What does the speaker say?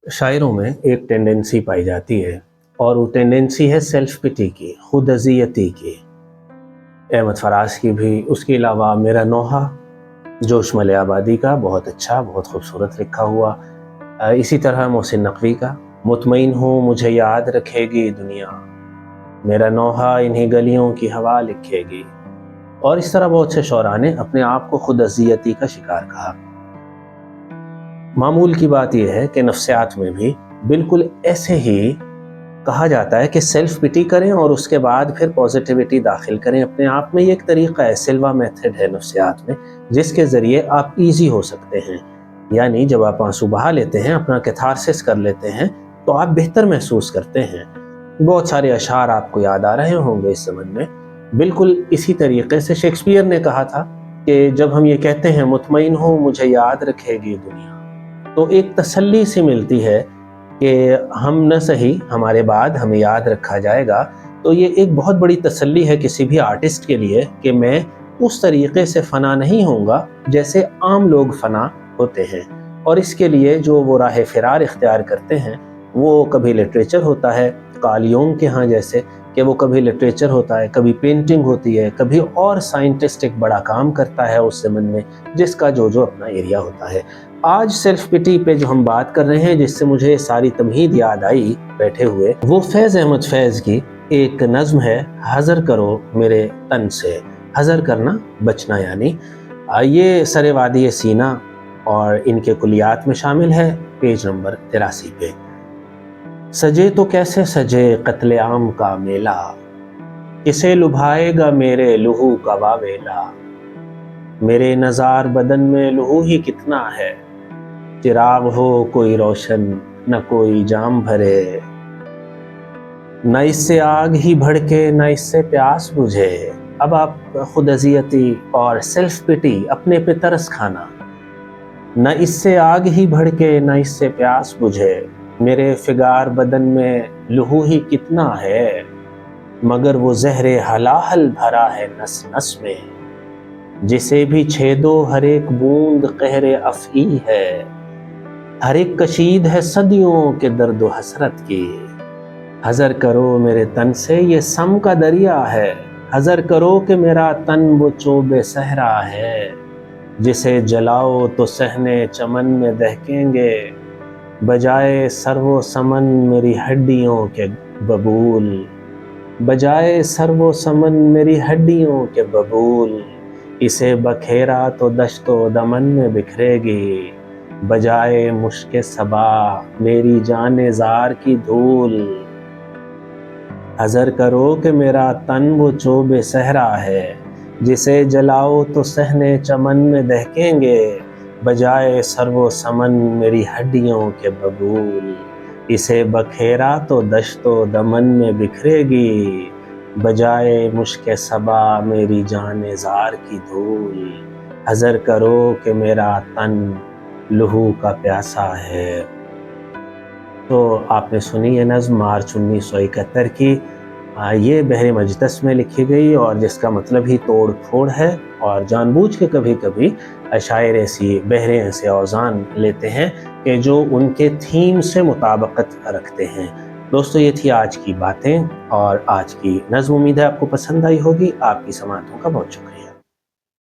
शायरों में एक टेंडेंसी पाई जाती है और वो टेंडेंसी है सेल्फ पिटी की, खुद अज़ियती की। अहमद फराज की भी, उसके अलावा मेरा नोहा जोश मले आबादी का बहुत अच्छा, बहुत खूबसूरत लिखा हुआ। इसी तरह मोहसिन नकवी का मुतमईन हूँ मुझे याद रखेगी दुनिया, मेरा नोहा इन्हीं गलियों की हवा लिखेगी। और इस तरह बहुत से शौरा ने अपने आप को खुद अज़ियती का शिकार कहा। मामूल की बात यह है कि नफ्सियात में भी बिल्कुल ऐसे ही कहा जाता है कि सेल्फ पिटी करें और उसके बाद फिर पॉजिटिविटी दाखिल करें अपने आप में। ये एक तरीका है, सिल्वा मेथड है नफ्सियात में, जिसके ज़रिए आप इजी हो सकते हैं। यानी जब आप आंसू बहा लेते हैं, अपना कैथारसिस कर लेते हैं, तो आप बेहतर महसूस करते हैं। बहुत सारे अशार आपको याद आ रहे होंगे इस ज़मन में। बिल्कुल इसी तरीके से शेक्सपियर ने कहा था कि जब हम ये कहते हैं मुतमईन हूँ मुझे याद रखेगी दुनिया, तो एक तसल्ली सी मिलती है कि हम न सही, हमारे बाद हमें याद रखा जाएगा। तो ये एक बहुत बड़ी तसल्ली है किसी भी आर्टिस्ट के लिए कि मैं उस तरीके से फ़ना नहीं होऊंगा जैसे आम लोग फ़ना होते हैं। और इसके लिए जो वो राह फ़िरार इख्तियार करते हैं, वो कभी लिटरेचर होता है कार्ल यूंग के यहाँ जैसे, कि वो कभी लिटरेचर होता है, कभी पेंटिंग होती है, कभी और साइंटिस्ट एक बड़ा काम करता है उस ज़मन में, जिसका जो अपना एरिया होता है। आज सेल्फ पिटी पे जो हम बात कर रहे हैं, जिससे मुझे सारी तमहीद याद आई बैठे हुए, वो फैज़ अहमद फैज़ की एक नज़्म है, हज़र करो मेरे तन से। हज़र करना, बचना, यानी ये सरे वादी सीना और इनके कुलियात में शामिल है, पेज नंबर 83 पे। सजे तो कैसे सजे कत्ले आम का मेला, किसे लुभाएगा मेरे लहू का वावेला। मेरे नज़ार बदन में लहू ही कितना है, चिराग हो कोई रोशन न कोई जाम भरे। न इससे आग ही भड़के न इससे प्यास बुझे। अब आप खुद अज़ियती और सेल्फ पिटी, अपने पे तरस खाना। न इससे आग ही भड़के न इससे प्यास बुझे, मेरे फिगार बदन में लहू ही कितना है, मगर वो ज़हरे हलाहल भरा है नस नस में। जिसे भी छेदो हर एक बूंद कहरे अफ़ी है, हर एक कशीद है सदियों के दर्द व हसरत की। हज़र करो मेरे तन से ये सम का दरिया है, हज़र करो कि मेरा तन वो चोबे सहरा है। जिसे जलाओ तो सहने चमन में दहकेंगे, बजाए सर्वो समन मेरी हड्डियों के बबूल। बजाए सर्वो समन मेरी हड्डियों के बबूल। इसे बखेरा तो दश्तो दमन में बिखरेगी, बजाए मुश्के सबा मेरी जाने ज़ार की धूल। हज़र करो कि मेरा तन वो चोबे सहरा है, जिसे जलाओ तो सहने चमन में दहकेंगे, बजाए सर्वो समन मेरी हड्डियों के बबूल। इसे बखेरा तो दश्तो दमन में बिखरेगी, बजाए मुश्के सबा मेरी जाने ज़ार की धूल। हज़र करो कि मेरा तन लहू का प्यासा है। तो आपने सुनी ये नज़्म मार्च 1971 की। ये बहरे मजदस में लिखी गई और जिसका मतलब ही तोड़ फोड़ है, और जानबूझ के कभी कभी शायर ऐसी बहरे ऐसे औज़ान लेते हैं कि जो उनके थीम से मुताबिकत रखते हैं। दोस्तों, ये थी आज की बातें और आज की नज़्म। उम्मीद है आपको पसंद आई होगी। आपकी समाअतों का बहुत शुक्रिया।